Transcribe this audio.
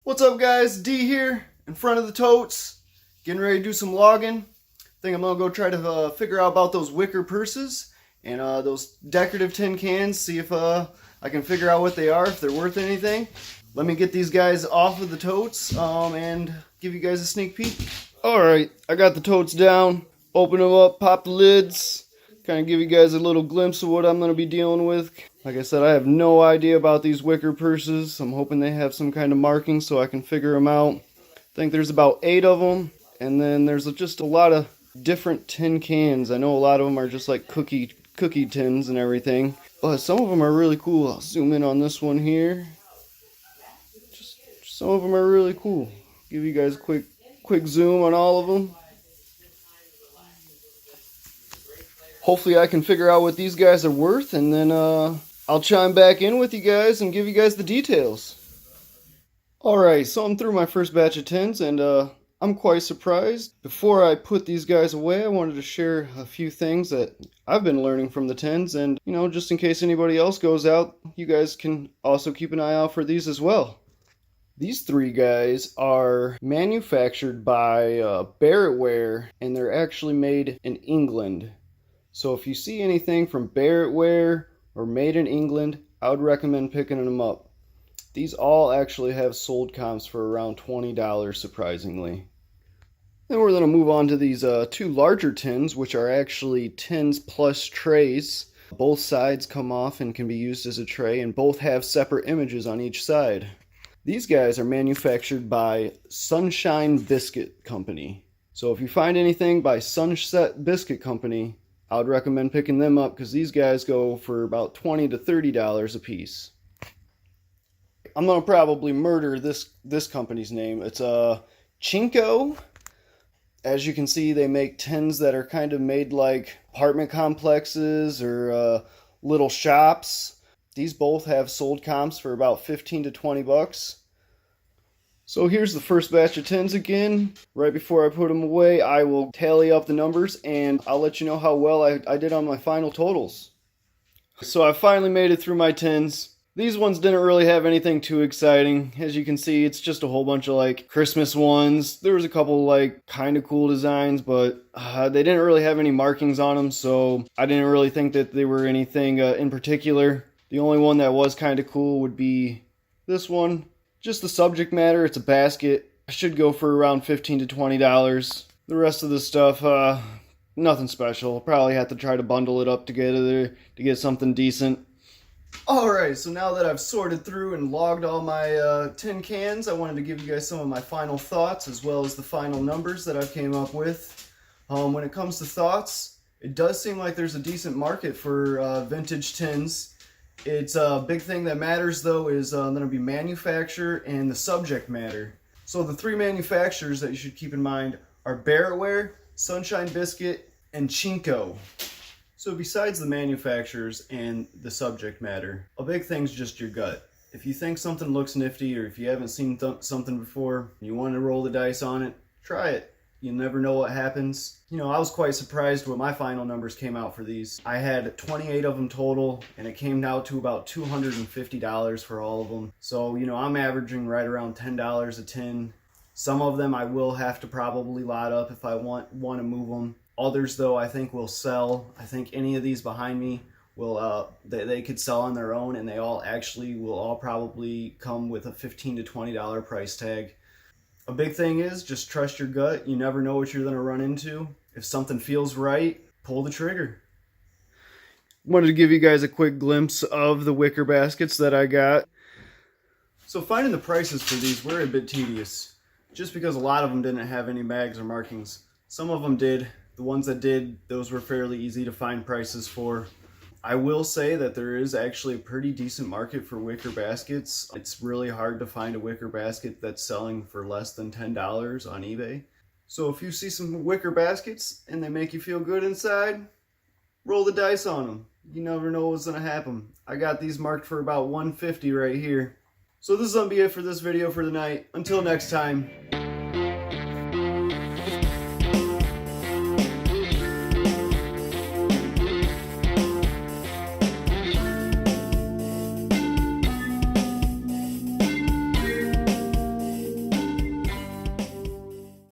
What's up guys, D here, in front of the totes, getting ready to do some logging. Think I'm gonna go try to figure out about those wicker purses and those decorative tin cans, see if I can figure out what they are, if they're worth anything. Let me get these guys off of the totes and give you guys a sneak peek. Alright, I got the totes down, open them up, pop the lids, kind of give you guys a little glimpse of what I'm going to be dealing with. Like I said, I have no idea about these wicker purses. I'm hoping they have some kind of marking so I can figure them out. I think there's about 8 of them, and then there's just a lot of different tin cans. I know a lot of them are just like cookie tins and everything, but some of them are really cool. I'll zoom in on this one here. Just some of them are really cool. Give you guys a quick zoom on all of them. Hopefully I can figure out what these guys are worth, and then I'll chime back in with you guys and give you guys the details. Alright, so I'm through my first batch of tins, and I'm quite surprised. Before I put these guys away, I wanted to share a few things that I've been learning from the tins, and you know, just in case anybody else goes out, you guys can also keep an eye out for these as well. These 3 guys are manufactured by Barrettware, and they're actually made in England. So if you see anything from Barrettware or made in England, I would recommend picking them up. These all actually have sold comps for around $20, surprisingly. Then we're going to move on to these 2 larger tins, which are actually tins plus trays. Both sides come off and can be used as a tray, and both have separate images on each side. These guys are manufactured by Sunshine Biscuit Company. So if you find anything by Sunset Biscuit Company, I would recommend picking them up because these guys go for about $20 to $30 a piece. I'm going to probably murder this company's name. It's Chinko. As you can see, they make tins that are kind of made like apartment complexes or little shops. These both have sold comps for about 15 to 20 bucks. So here's the first batch of tins again. Right before I put them away, I will tally up the numbers and I'll let you know how well I did on my final totals. So I finally made it through my tins. These ones didn't really have anything too exciting. As you can see, it's just a whole bunch of like Christmas ones. There was a couple like kind of cool designs, but they didn't really have any markings on them, so I didn't really think that they were anything in particular. The only one that was kind of cool would be this one. Just the subject matter, it's a basket. I should go for around $15 to $20. The rest of the stuff, nothing special. I'll probably have to try to bundle it up together to get something decent. Alright, so now that I've sorted through and logged all my tin cans, I wanted to give you guys some of my final thoughts as well as the final numbers that I've came up with. When it comes to thoughts, it does seem like there's a decent market for vintage tins. It's a big thing that matters though is going to be manufacturer and the subject matter. So the 3 manufacturers that you should keep in mind are Barrettware, Sunshine Biscuit, and Chinko. So besides the manufacturers and the subject matter, a big thing's just your gut. If you think something looks nifty or if you haven't seen something before, you want to roll the dice on it, try it. You never know what happens. You know, I was quite surprised when my final numbers came out for these. I had 28 of them total, and it came out to about $250 for all of them. So, you know, I'm averaging right around $10 a tin. Some of them I will have to probably lot up if I want to move them. Others, though, I think will sell. I think any of these behind me will they could sell on their own, and they all actually will all probably come with a $15 to $20 price tag. A big thing is just trust your gut. You never know what you're going to run into. If something feels right, pull the trigger. Wanted to give you guys a quick glimpse of the wicker baskets that I got. So finding the prices for these were a bit tedious, just because a lot of them didn't have any mags or markings. Some of them did. The ones that did, those were fairly easy to find prices for. I will say that there is actually a pretty decent market for wicker baskets. It's really hard to find a wicker basket that's selling for less than $10 on eBay. So if you see some wicker baskets and they make you feel good inside, roll the dice on them. You never know what's going to happen. I got these marked for about $150 right here. So this is going to be it for this video for tonight. Until next time.